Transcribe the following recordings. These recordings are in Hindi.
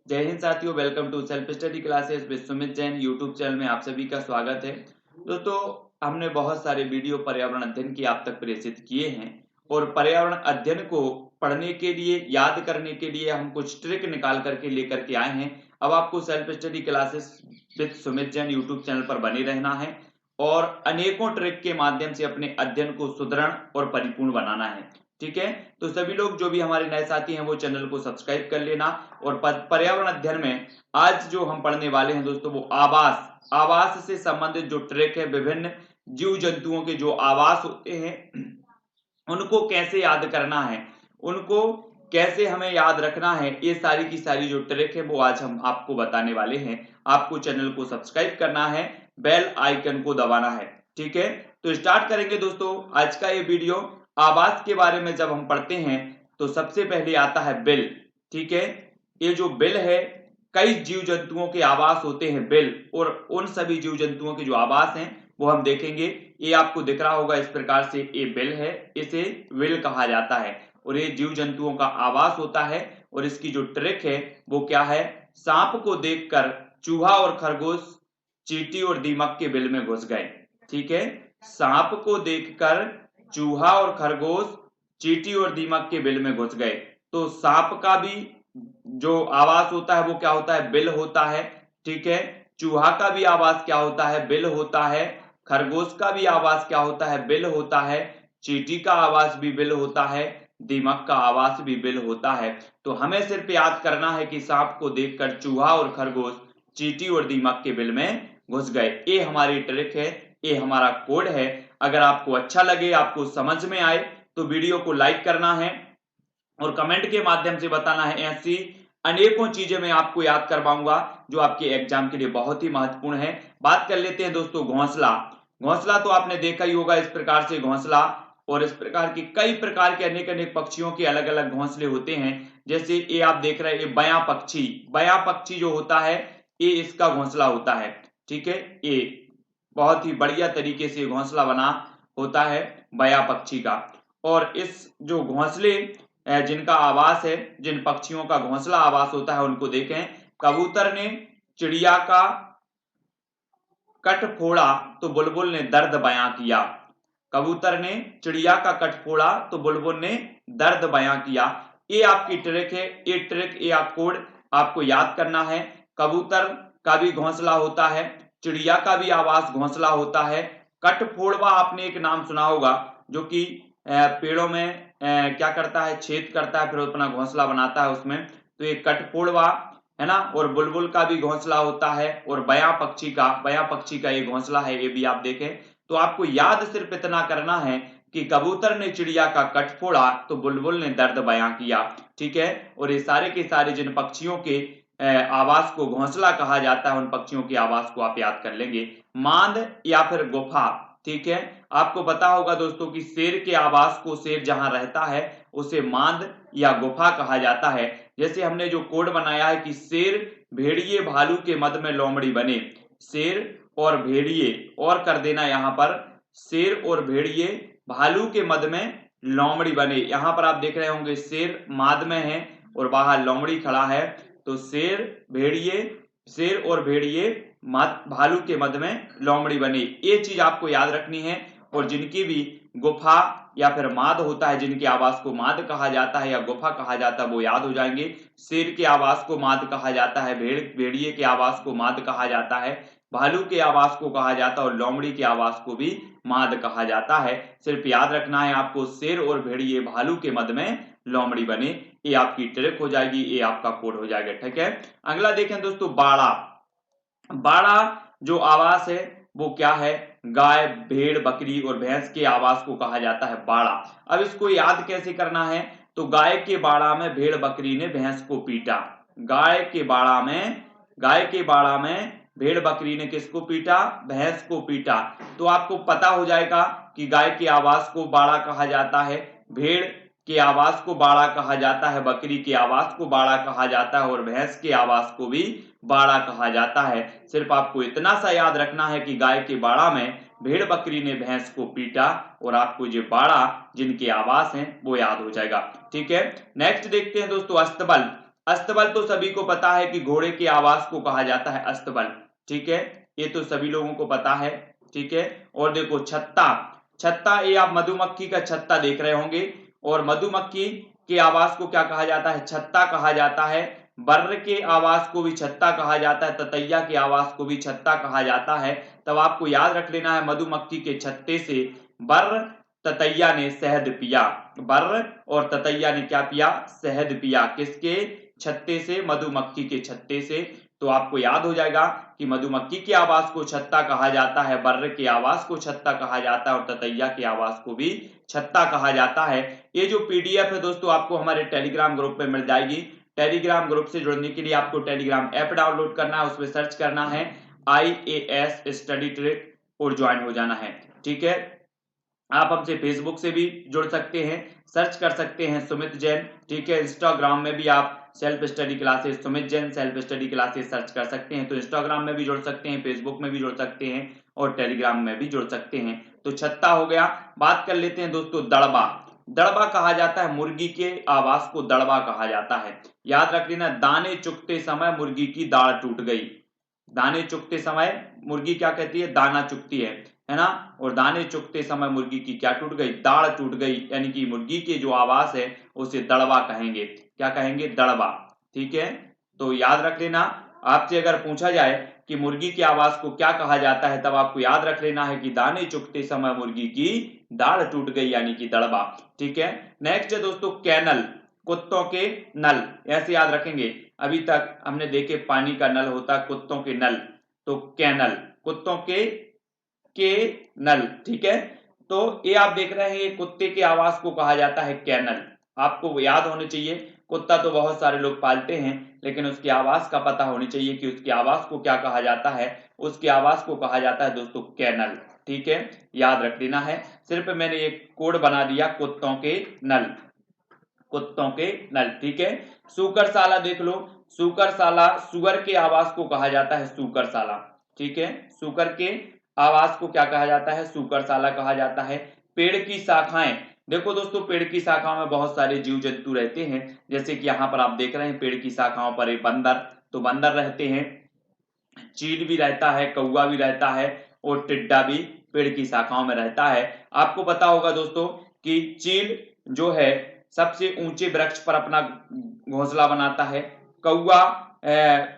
जय हिंद साथियों, welcome to self study classes with Sumit Jain YouTube channel में आप सभी का स्वागत है। दोस्तों, हमने बहुत सारे वीडियो पर्यावरण अध्ययन की आप तक प्रेषित किए हैं और पर्यावरण अध्ययन को पढ़ने के लिए, याद करने के लिए हम कुछ ट्रिक निकाल करके लेकर के आए हैं। अब आपको self study classes with Sumit Jain YouTube channel पर बने रहना है और अनेकों ट्रिक के माध्यम से अपने अध्ययन को सुदृढ़ और परिपूर्ण बनाना है। ठीक है, तो सभी लोग जो भी हमारे नए साथी हैं वो चैनल को सब्सक्राइब कर लेना। और पर्यावरण अध्ययन में आज जो हम पढ़ने वाले हैं दोस्तों, वो आवास से संबंधित जो ट्रिक है, विभिन्न जीव जंतुओं के जो आवास होते हैं उनको कैसे याद करना है, उनको कैसे हमें याद रखना है, ये सारी की सारी जो ट्रिक है वो आज हम आपको बताने वाले हैं। आपको चैनल को सब्सक्राइब करना है, बेल आइकन को दबाना है। ठीक है, तो स्टार्ट करेंगे दोस्तों आज का ये वीडियो। आवास के बारे में जब हम पढ़ते हैं तो सबसे पहले आता है बिल। ठीक है, ये जो बिल है, कई जीव जंतुओं के आवास होते हैं बिल, और उन सभी जीव जंतुओं के जो आवास हैं वो हम देखेंगे। ये आपको दिख रहा होगा इस प्रकार से, ये बिल है, इसे विल कहा जाता है और ये जीव जंतुओं का आवास होता है। और इसकी जो ट्रिक है वो क्या है, सांप को देखकर चूहा और खरगोश चींटी और दीमक के बिल में घुस गए। ठीक है, सांप को देखकर चूहा और खरगोश चींटी और दीमक के बिल में घुस गए। तो सांप का भी जो आवास होता है वो क्या होता है, बिल होता है। ठीक है, चूहा का भी आवास क्या होता है, बिल होता है। खरगोश का भी आवास क्या होता है, बिल होता है। चींटी का आवास भी बिल होता है, दीमक का आवास भी बिल होता है। तो हमें सिर्फ याद करना है कि सांप को देखकर चूहा और खरगोश चींटी और दीमक के बिल में घुस गए। ये हमारी ट्रिक है, ये हमारा कोड है। अगर आपको अच्छा लगे, आपको समझ में आए तो वीडियो को लाइक करना है और कमेंट के माध्यम से बताना है। ऐसी अनेकों चीजें मैं आपको याद करवाऊंगा जो आपके एग्जाम के लिए बहुत ही महत्वपूर्ण है। बात कर लेते हैं दोस्तों घोंसला। घोंसला तो आपने देखा ही होगा, इस प्रकार से घोंसला, और इस प्रकार की कई प्रकार के अनेक अनेक पक्षियों के अलग अलग घोंसले होते हैं। जैसे ये आप देख रहे हैं, ये बयां पक्षी जो होता है ये इसका घोंसला होता है। ठीक है, ये बहुत ही बढ़िया तरीके से घोंसला बना होता है बया पक्षी का। और इस जो घोंसले जिनका आवास है, जिन पक्षियों का घोंसला आवास होता है उनको देखें। कबूतर ने चिड़िया का कट फोड़ा तो बुलबुल ने दर्द बयां किया। कबूतर ने चिड़िया का कट फोड़ा तो बुलबुल ने दर्द बयां किया। ये आपकी ट्रिक है, ये ट्रिक, ये आप कोड आपको याद करना है। कबूतर का भी घोंसला होता है, चिड़िया का भी आवास घोंसला होता है। कटफोड़वा आपने एक नाम सुना होगा, जो कि पेड़ों में क्या करता है, छेद करता है, फिर अपना घोंसला बनाता है उसमें। तो ये कटफोड़वा है ना। और बुलबुल का भी घोंसला होता है, और बया पक्षी का ये घोंसला है, ये भी आप देखें। तो आपको याद सिर्फ इतना करना है कि कबूतर ने चिड़िया का कट फोड़ा तो बुलबुल ने दर्द बयां किया। ठीक है, और ये सारे के सारे जिन पक्षियों के आवास को घोंसला कहा जाता है, उन पक्षियों के आवास को आप याद कर लेंगे। मांद या फिर गुफा। ठीक है, आपको पता होगा दोस्तों कि शेर के आवास को, शेर जहां रहता है उसे मांद या गुफा कहा जाता है। जैसे हमने जो कोड बनाया है कि शेर भेड़िए भालू के मद में लोमड़ी बने। शेर और भेड़िए, और कर देना यहां पर, शेर और भेड़िए भालू के मद में लोमड़ी बने। यहां पर आप देख रहे होंगे शेर माद में है और बाहर लोमड़ी खड़ा है। तो शेर और भेड़िए भालू के मद में लोमड़ी बने, ये चीज आपको याद रखनी है। और जिनकी भी गुफा या फिर माद होता है, जिनके आवास को माद कहा जाता है या गुफा कहा जाता है, वो याद हो जाएंगे। शेर के आवास को माद कहा जाता है, भेड़िए के आवास को माद कहा जाता है, भालू के आवास को कहा जाता है, और लोमड़ी के आवास को भी माद कहा जाता है। सिर्फ याद रखना है आपको, शेर और भेड़िए भालू के मद में लोमड़ी बने, ये आपकी ट्रिक हो जाएगी, ये आपका कोड हो जाएगा। ठीक है, अगला देखें दोस्तों, बाड़ा। बाड़ा जो आवास है वो क्या है, गाय, भेड़, बकरी और भैंस के आवास को कहा जाता है बाड़ा। अब इसको याद कैसे करना है, तो गाय के बाड़ा में भेड़ बकरी ने भैंस को पीटा। गाय के बाड़ा में भेड़ बकरी ने किसको पीटा, भैंस को पीटा। तो आपको पता हो जाएगा कि गाय के आवास को बाड़ा कहा जाता है, भेड़ के आवास को बाड़ा कहा जाता है, बकरी के आवास को बाड़ा कहा जाता है, और भैंस के आवास को भी बाड़ा कहा जाता है। सिर्फ आपको इतना सा याद रखना है कि गाय के बाड़ा में भेड़ बकरी ने भैंस को पीटा, और आपको ये बाड़ा जिनके आवास हैं वो याद हो जाएगा। ठीक है, नेक्स्ट देखते हैं दोस्तों, अस्तबल। अस्तबल तो सभी को पता है कि घोड़े के आवास को कहा जाता है अस्तबल, ठीक है, ये तो सभी लोगों को पता है, ठीक है। और देखो छत्ता, छत्ता ये आप मधुमक्खी का छत्ता देख रहे होंगे, और मधुमक्खी के आवास को क्या कहा जाता है, छत्ता कहा जाता है। बर्र के आवास को भी छत्ता कहा जाता है, ततैया के आवास को भी छत्ता कहा जाता है। तब आपको याद रख लेना है मधुमक्खी के छत्ते से बर्र ततैया ने शहद पिया, बर्र और ततैया ने क्या पिया, शहद पिया, किसके छत्ते से, मधुमक्खी के छत्ते से। तो आपको याद हो जाएगा कि मधुमक्खी के आवास को छत्ता कहा जाता है, बर्र के आवास को छत्ता कहा जाता है और ततैया के आवास को भी छत्ता कहा जाता है। ये जो पीडीएफ है दोस्तों आपको हमारे टेलीग्राम ग्रुप में मिल जाएगी। टेलीग्राम ग्रुप से जुड़ने के लिए आपको टेलीग्राम ऐप डाउनलोड करना है, उसमें सर्च करना है IAS स्टडी ट्रिक और ज्वाइन हो जाना है, ठीक है। आप हमसे फेसबुक से भी जुड़ सकते हैं, सर्च कर सकते हैं सुमित जैन, ठीक है। इंस्टाग्राम में भी आप self study classes Sumit Jain self study classes search कर सकते हैं, तो इंस्टाग्राम में भी जुड़ सकते हैं, फेसबुक में भी जुड़ सकते हैं और टेलीग्राम में भी जुड़ सकते हैं। तो छत्ता हो गया। बात कर लेते हैं दोस्तों दड़बा, दड़बा कहा जाता है मुर्गी के आवास को दड़बा कहा जाता है। याद रख लेना, दाने चुगते समय मुर्गी की दाढ़ टूट गई, दाने चुगते समय मुर्गी क्या कहती है, दाना चुगती है ना, और दाने चुगते समय मुर्गी की क्या टूट गई, दाढ़ टूट गई, यानी कि मुर्गी के जो आवास है उसे दड़बा कहेंगे, क्या कहेंगे, दड़बा, ठीक है। तो याद रख लेना, आपसे अगर पूछा जाए कि मुर्गी के आवास को क्या कहा जाता है, तब आपको याद रख लेना है कि दाने चुगते समय मुर्गी की दाढ़ टूट गई, यानी कि दड़बा, ठीक है। नेक्स्ट है दोस्तों कैनल, कुत्तों के नल, ऐसे याद रखेंगे। अभी तक हमने देखे पानी का नल होता कुत्तों के नल, तो कैनल कुत्तों के नल, ठीक है। तो ये आप देख रहे हैं, ये कुत्ते के आवास को कहा जाता है कैनल, आपको याद होने चाहिए। कुत्ता तो बहुत सारे लोग पालते हैं, लेकिन उसकी आवाज का पता होनी चाहिए कि उसकी आवाज को क्या कहा जाता है, उसकी आवाज को कहा जाता है दोस्तों कैनल, ठीक है, याद रख लेना है। सिर्फ मैंने एक कोड बना दिया, कुत्तों के नल, कुत्तों के नल, ठीक है। सूकरसाला देख लो, सूकरसाला सुअर के आवास को कहा जाता है सूकरसाला, ठीक है, सूकर के आवास को क्या कहा जाता है, सूकरसाला कहा जाता है। पेड़ की शाखाएं, देखो दोस्तों पेड़ की शाखाओं में बहुत सारे जीव जंतु रहते हैं, जैसे कि यहाँ पर आप देख रहे हैं पेड़ की शाखाओं पर एक बंदर, तो बंदर रहते हैं, चील भी रहता है, कौवा भी रहता है और टिड्डा भी पेड़ की शाखाओं में रहता है। आपको पता होगा दोस्तों कि चील जो है सबसे ऊंचे वृक्ष पर अपना घोंसला बनाता है, कौवा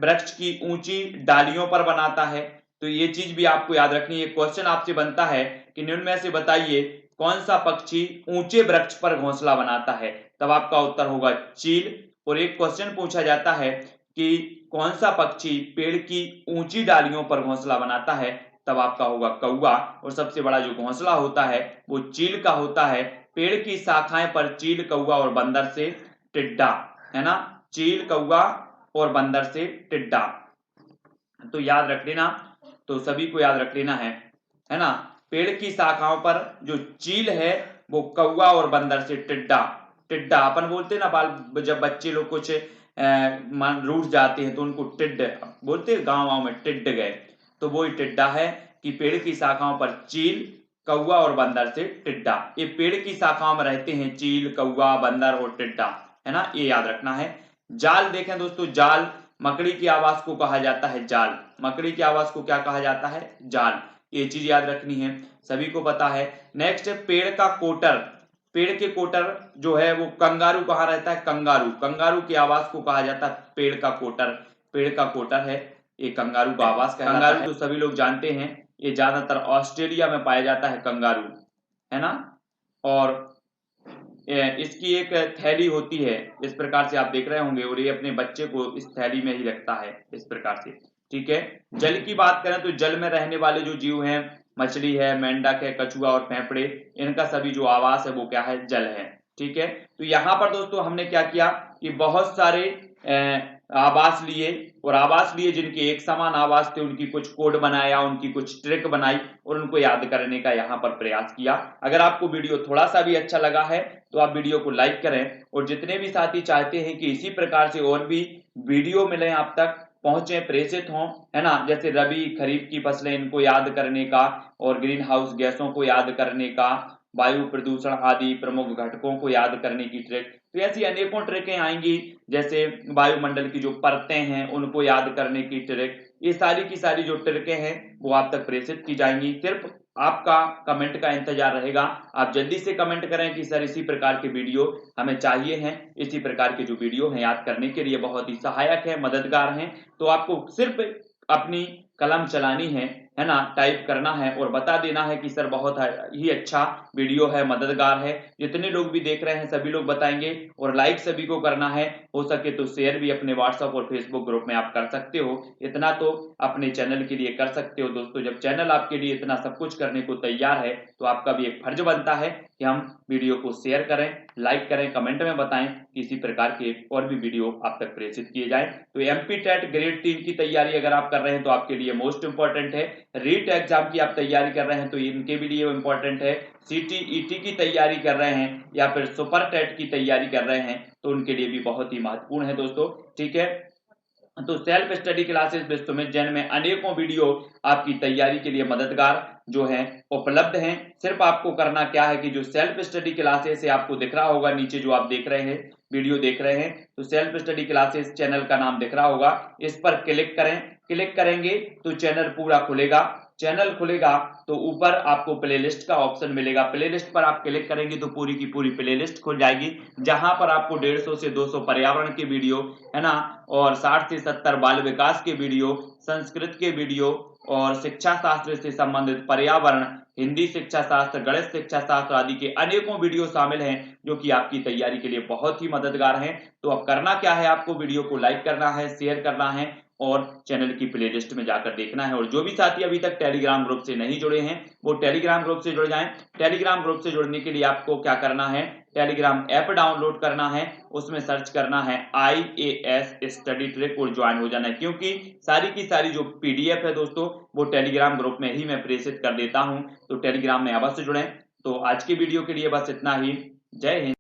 वृक्ष की ऊंची डालियों पर बनाता है। तो ये चीज भी आपको याद रखनी है। क्वेश्चन आपसे बनता है कि निम्न में से बताइए कौन सा पक्षी ऊंचे वृक्ष पर घोंसला बनाता है, तब आपका उत्तर होगा चील। और एक क्वेश्चन पूछा जाता है कि कौन सा पक्षी पेड़ की ऊंची डालियों पर घोंसला बनाता है, तब आपका होगा कौवा। और सबसे बड़ा जो घोंसला होता है वो चील का होता है, पेड़ की शाखाएं पर चील, कौवा और बंदर से टिड्डा, है ना, चील, कौवा और बंदर से टिड्डा। तो याद रख लेना, तो सभी को याद रख लेना है ना, पेड़ की शाखाओं पर जो चील है वो कौवा और बंदर से टिड्डा, टिड्डा अपन बोलते हैं ना, बाल जब बच्चे लोग कुछ मान रूठ जाते हैं तो उनको टिड्ड बोलते हैं, गाँव में टिड्ड गए, तो वो टिड्डा है कि पेड़ की शाखाओं पर चील, कौवा और बंदर से टिड्डा। ये पेड़ की शाखाओं में रहते हैं चील, कौवा, बंदर और टिड्डा, है ना, ये याद रखना है। जाल देखें दोस्तों, जाल मकड़ी की आवाज को कहा जाता है जाल, मकड़ी की आवाज को क्या कहा जाता है, जाल, ये चीज याद रखनी है, सभी को पता है। नेक्स्ट है पेड़ का कोटर, पेड़ के कोटर जो है वो कंगारू कहाँ रहता है, कंगारू, कंगारू की आवाज को कहा जाता है पेड़ का कोटर, पेड़ का कोटर है ये कंगारू का आवाज कहलाता है। कंगारू तो सभी लोग जानते हैं, ये ज्यादातर ऑस्ट्रेलिया में पाया जाता है कंगारू, है ना, और इसकी एक थैली होती है, इस प्रकार से आप देख रहे होंगे, और ये अपने बच्चे को इस थैली में ही रखता है इस प्रकार से, ठीक है। जल की बात करें तो जल में रहने वाले जो जीव हैं, मछली है, मेंढक है, कछुआ और फेफड़े, इनका सभी जो आवास है वो क्या है, जल है, ठीक है। तो यहाँ पर दोस्तों हमने क्या किया कि बहुत सारे आवास लिए, और आवास लिए जिनके एक समान आवास थे, उनकी कुछ कोड बनाया, उनकी कुछ ट्रिक बनाई और उनको याद करने का यहाँ पर प्रयास किया। अगर आपको वीडियो थोड़ा सा भी अच्छा लगा है तो आप वीडियो को लाइक करें, और जितने भी साथी चाहते हैं कि इसी प्रकार से और भी वीडियो मिले, आप तक पहुंचे, प्रेषित हों, है ना, जैसे रबी खरीफ की फसलें इनको याद करने का, और ग्रीन हाउस गैसों को याद करने का, वायु प्रदूषण आदि प्रमुख घटकों को याद करने की ट्रिक। तो ऐसी अनेकों ट्रिकें आएंगी, जैसे वायुमंडल की जो परतें हैं उनको याद करने की ट्रिक। ये सारी की सारी जो ट्रिकें हैं वो आप तक प्रेषित की जाएंगी। सिर्फ आपका कमेंट का इंतजार रहेगा। आप जल्दी से कमेंट करें कि सर इसी प्रकार के वीडियो हमें चाहिए हैं। इसी प्रकार के जो वीडियो हैं याद करने के लिए बहुत ही सहायक है, मददगार हैं। तो आपको सिर्फ अपनी कलम चलानी है ना, टाइप करना है और बता देना है कि सर बहुत ही अच्छा वीडियो है, मददगार है। जितने लोग भी देख रहे हैं सभी लोग बताएंगे, और लाइक सभी को करना है। हो सके तो शेयर भी अपने व्हाट्सएप और फेसबुक ग्रुप में आप कर सकते हो। इतना तो अपने चैनल के लिए कर सकते हो दोस्तों। जब चैनल आपके लिए इतना सब कुछ करने को तैयार है तो आपका भी एक फर्ज बनता है कि हम वीडियो को शेयर करें, लाइक करें, कमेंट में बताएं कि इसी प्रकार के और भी वीडियो आप तक प्रेषित किए जाएं। तो एमपी टेट ग्रेड 3 की तैयारी अगर आप कर रहे हैं तो आपके लिए मोस्ट इंपॉर्टेंट है। रीट एग्जाम की आप तैयारी कर रहे हैं तो इनके भी लिए इंपॉर्टेंट है। सीटीईटी की तैयारी कर रहे हैं या फिर सुपर टेट की तैयारी कर रहे हैं तो उनके लिए भी बहुत ही महत्वपूर्ण है दोस्तों। ठीक है, तो self study classes with Sumit Jain में अनेकों वीडियो आपकी तैयारी के लिए मददगार जो है उपलब्ध हैं। सिर्फ आपको करना क्या है कि जो सेल्फ स्टडी क्लासेस है आपको दिख रहा होगा नीचे, जो आप देख रहे हैं वीडियो देख रहे हैं, तो सेल्फ स्टडी क्लासेस चैनल का नाम दिख रहा होगा, इस पर क्लिक करें। क्लिक करेंगे तो चैनल पूरा खुलेगा। चैनल खुलेगा तो ऊपर आपको प्लेलिस्ट का ऑप्शन मिलेगा। प्लेलिस्ट पर आप क्लिक करेंगे तो पूरी की पूरी प्लेलिस्ट खुल जाएगी, जहां पर आपको 150 से 200 पर्यावरण के वीडियो है ना, और 60 से 70 बाल विकास के वीडियो, संस्कृत के वीडियो और शिक्षा शास्त्र से संबंधित पर्यावरण, हिंदी शिक्षा शास्त्र, गणित शिक्षा शास्त्र आदि के अनेकों वीडियो शामिल हैं जो कि आपकी तैयारी के लिए बहुत ही मददगार हैं। तो अब करना क्या है, आपको वीडियो को लाइक करना है, शेयर करना है और चैनल की प्लेलिस्ट में जाकर देखना है। और जो भी साथी अभी तक टेलीग्राम ग्रुप से नहीं जुड़े हैं वो टेलीग्राम ग्रुप से जुड़ जाएं। टेलीग्राम ग्रुप से जुड़ने के लिए आपको क्या करना है, टेलीग्राम ऐप डाउनलोड करना है, उसमें सर्च करना है IAS स्टडी ट्रिक और ज्वाइन हो जाना है, क्योंकि सारी की सारी जो PDF है दोस्तों वो टेलीग्राम ग्रुप में ही मैं प्रेषित कर देता हूं। तो टेलीग्राम में अवश्य जुड़ें। तो आज की वीडियो के लिए बस इतना ही। जय हिंद।